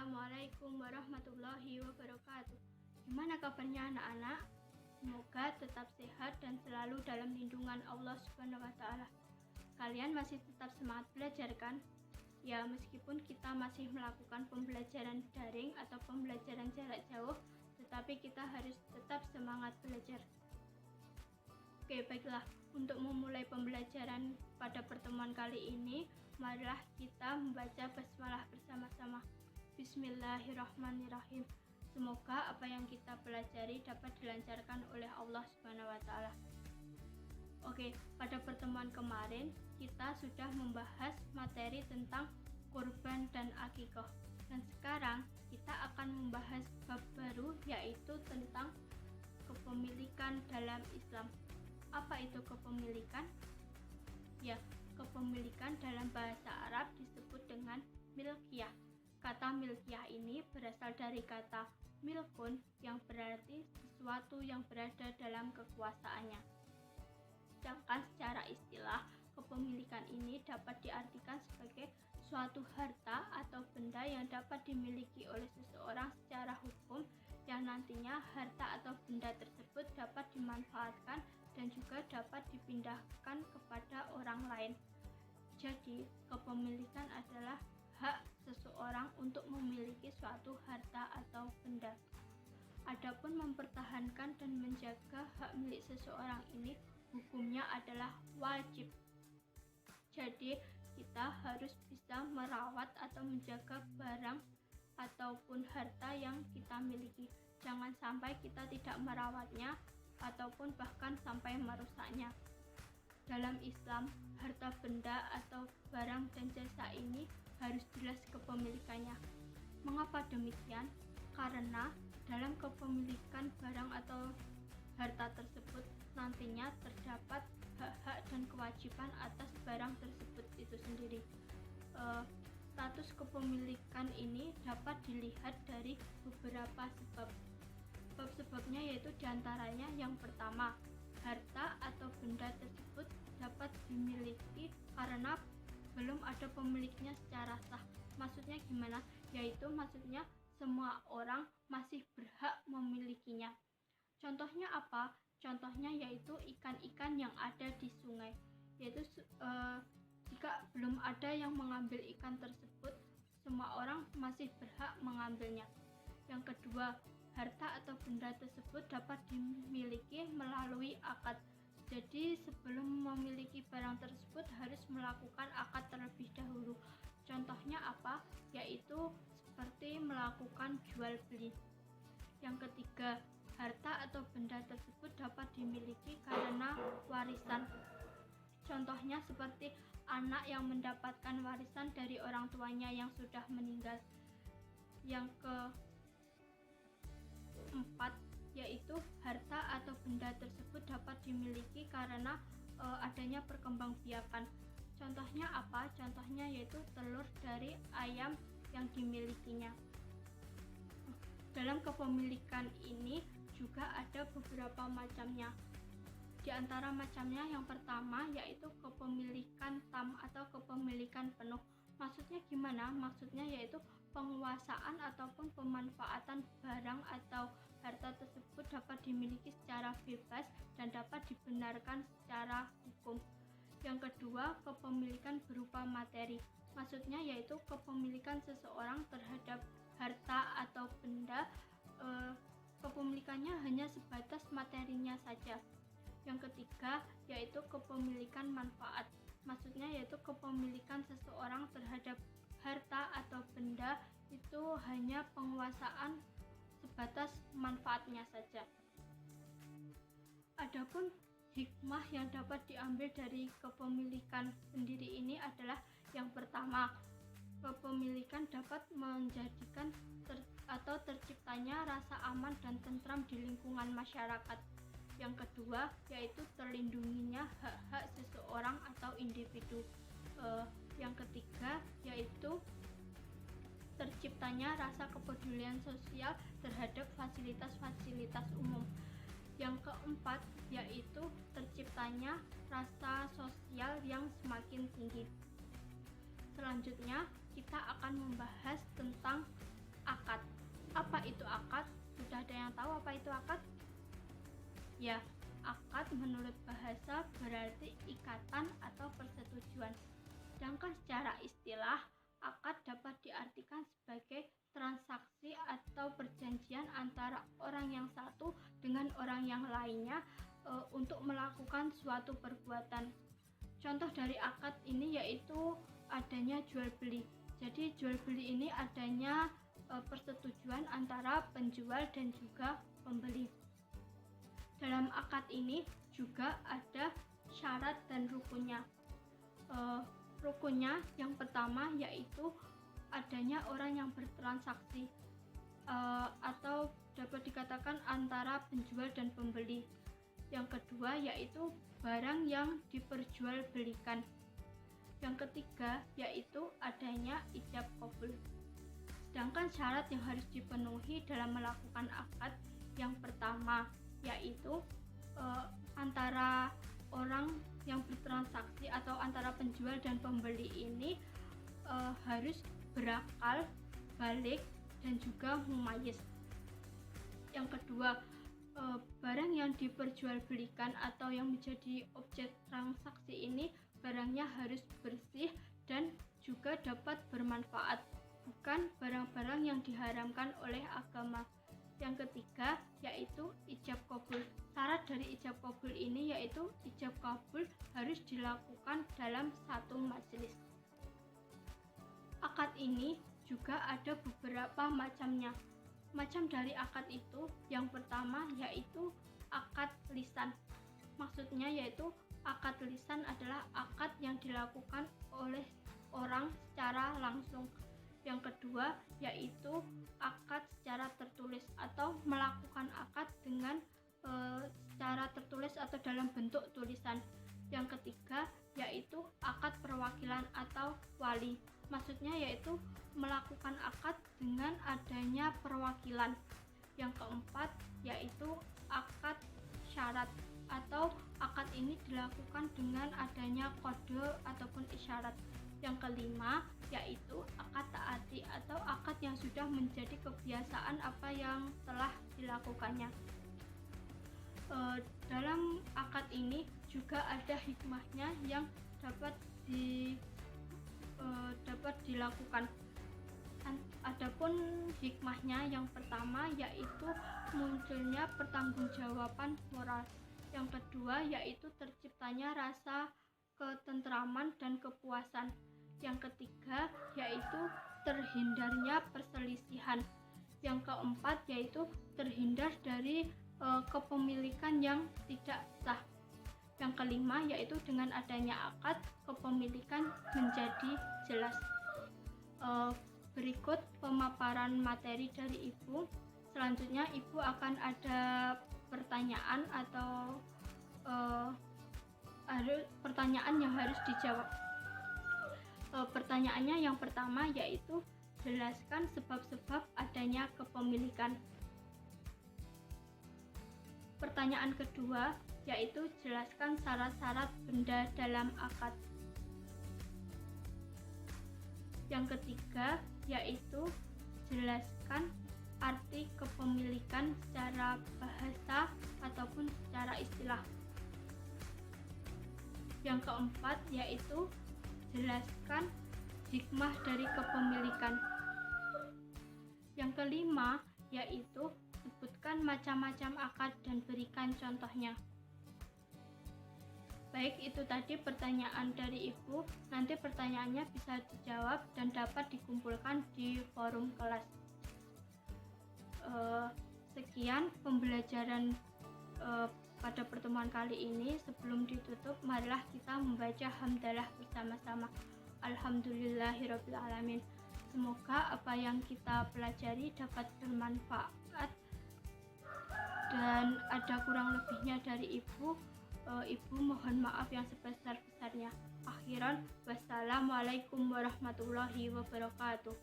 Assalamualaikum warahmatullahi wabarakatuh. Gimana kabarnya anak-anak? Semoga tetap sehat dan selalu dalam lindungan Allah Subhanahu wa Ta'ala. Kalian masih tetap semangat belajar kan? Ya, meskipun kita masih melakukan pembelajaran daring atau pembelajaran jarak jauh, tetapi kita harus tetap semangat belajar. Oke, baiklah. Untuk memulai pembelajaran pada pertemuan kali ini, marilah kita membaca basmalah bersama-sama. Bismillahirrahmanirrahim. Semoga apa yang kita pelajari dapat dilancarkan oleh Allah Subhanahu wa Ta'ala. Oke, pada pertemuan kemarin kita sudah membahas materi tentang kurban dan akikah. Dan sekarang kita akan membahas bab baru, yaitu tentang kepemilikan dalam Islam. Apa itu kepemilikan? Ya, kepemilikan dalam bahasa Arab disebut dengan milkiyah. Kata milkiyah ini berasal dari kata milkun yang berarti sesuatu yang berada dalam kekuasaannya. Sedangkan secara istilah, kepemilikan ini dapat diartikan sebagai suatu harta atau benda yang dapat dimiliki oleh seseorang secara hukum, yang nantinya harta atau benda tersebut dapat dimanfaatkan dan juga dapat dipindahkan kepada orang lain. Jadi, kepemilikan adalah hak seseorang untuk memiliki suatu harta atau benda. Adapun mempertahankan dan menjaga hak milik seseorang ini, hukumnya adalah wajib. Jadi, kita harus bisa merawat atau menjaga barang ataupun harta yang kita miliki. Jangan sampai kita tidak merawatnya ataupun bahkan sampai merusaknya. Dalam Islam, harta benda atau barang dan jasa ini harus jelas kepemilikannya. Mengapa demikian? Karena dalam kepemilikan barang atau harta tersebut nantinya terdapat hak-hak dan kewajiban atas barang tersebut itu sendiri. Status kepemilikan ini dapat dilihat dari beberapa sebab. Sebab-sebabnya yaitu diantaranya yang pertama, harta atau benda tersebut dapat dimiliki karena belum ada pemiliknya secara sah. Maksudnya gimana? Yaitu maksudnya semua orang masih berhak memilikinya. Contohnya apa? Contohnya yaitu ikan-ikan yang ada di sungai. Yaitu jika belum ada yang mengambil ikan tersebut, semua orang masih berhak mengambilnya. Yang kedua, harta atau benda tersebut dapat dimiliki melalui akad. Jadi sebelum memiliki barang tersebut harus melakukan akad terlebih dahulu. Contohnya apa? Yaitu seperti melakukan jual beli. Yang ketiga, harta atau benda tersebut dapat dimiliki karena warisan. Contohnya seperti anak yang mendapatkan warisan dari orang tuanya yang sudah meninggal. Yang keempat, yaitu harta atau benda tersebut dapat dimiliki karena adanya perkembangbiakan. Contohnya apa? Contohnya yaitu telur dari ayam yang dimilikinya. Dalam kepemilikan ini juga ada beberapa macamnya. Di antara macamnya yang pertama yaitu kepemilikan tam atau kepemilikan penuh. Maksudnya gimana? Maksudnya yaitu penguasaan ataupun pemanfaatan barang atau harta tersebut dapat dimiliki secara bebas dan dapat dibenarkan secara hukum. Yang kedua, kepemilikan berupa materi. Maksudnya yaitu kepemilikan seseorang terhadap harta atau benda, kepemilikannya hanya sebatas materinya saja. Yang ketiga, yaitu kepemilikan manfaat. Maksudnya yaitu kepemilikan seseorang terhadap harta atau benda itu hanya penguasaan sebatas manfaatnya saja. Adapun hikmah yang dapat diambil dari kepemilikan sendiri ini adalah yang pertama, kepemilikan dapat menjadikan atau terciptanya rasa aman dan tentram di lingkungan masyarakat. Yang kedua, yaitu terlindunginya hak-hak seseorang atau individu. Yang ketiga, yaitu terciptanya rasa kepedulian sosial terhadap fasilitas-fasilitas umum. Yang keempat, yaitu terciptanya rasa sosial yang semakin tinggi. Selanjutnya, kita akan membahas tentang akad. Apa itu akad? Sudah ada yang tahu apa itu akad? Ya, akad menurut bahasa berarti ikatan atau persetujuan. Sedangkan secara istilah, akad dapat diartikan sebagai transaksi atau perjanjian antara orang yang satu dengan orang yang lainnya untuk melakukan suatu perbuatan. Contoh dari akad ini yaitu adanya jual beli. Jadi jual beli ini adanya persetujuan antara penjual dan juga pembeli. Dalam akad ini juga ada syarat dan rukunnya. Rukunnya yang pertama yaitu adanya orang yang bertransaksi atau dapat dikatakan antara penjual dan pembeli. Yang kedua yaitu barang yang diperjualbelikan. Yang ketiga yaitu adanya ijab qabul. Sedangkan syarat yang harus dipenuhi dalam melakukan akad yang pertama yaitu antara orang yang bertransaksi atau antara penjual dan pembeli ini harus berakal, balik, dan juga mumayyiz. Yang kedua, barang yang diperjualbelikan atau yang menjadi objek transaksi ini barangnya harus bersih dan juga dapat bermanfaat, bukan barang-barang yang diharamkan oleh agama. Yang ketiga yaitu ijab qabul. Syarat dari ijab qabul ini yaitu ijab qabul harus dilakukan dalam satu majelis. Akad ini juga ada beberapa macamnya. Macam dari akad itu yang pertama yaitu akad lisan. Maksudnya yaitu akad lisan adalah akad yang dilakukan oleh orang secara langsung. Yang kedua yaitu akad secara tertulis atau melakukan akad dengan secara tertulis atau dalam bentuk tulisan. Yang ketiga yaitu akad perwakilan atau wali. Maksudnya yaitu melakukan akad dengan adanya perwakilan. Yang keempat yaitu akad syarat atau akad ini dilakukan dengan adanya kode ataupun isyarat. Yang kelima yaitu akad taati atau akad yang sudah menjadi kebiasaan apa yang telah dilakukannya. Dalam akad ini juga ada hikmahnya yang dapat dilakukan. Adapun hikmahnya yang pertama yaitu munculnya pertanggungjawaban moral. Yang kedua yaitu terciptanya rasa ketentraman dan kepuasan. Yang ketiga yaitu terhindarnya perselisihan. Yang keempat yaitu terhindar dari kepemilikan yang tidak sah. Yang kelima yaitu dengan adanya akad kepemilikan menjadi jelas. Berikut pemaparan materi dari Ibu. Selanjutnya Ibu akan ada pertanyaan atau pertanyaan yang harus dijawab. Pertanyaannya yang pertama yaitu jelaskan sebab-sebab adanya kepemilikan. Pertanyaan kedua yaitu jelaskan syarat-syarat benda dalam akad. Yang ketiga yaitu jelaskan arti kepemilikan secara bahasa ataupun secara istilah. Yang keempat yaitu jelaskan hikmah dari kepemilikan. Yang kelima yaitu sebutkan macam-macam akad dan berikan contohnya. Baik, itu tadi pertanyaan dari Ibu. Nanti pertanyaannya bisa dijawab dan dapat dikumpulkan di forum kelas. Sekian pembelajaran pada pertemuan kali ini. Sebelum ditutup, marilah kita membaca hamdalah bersama-sama. Alhamdulillahirabbil alamin. Semoga apa yang kita pelajari dapat bermanfaat dan ada kurang lebihnya dari Ibu. Ibu mohon maaf yang sebesar-besarnya. Akhiran, wassalamualaikum warahmatullahi wabarakatuh.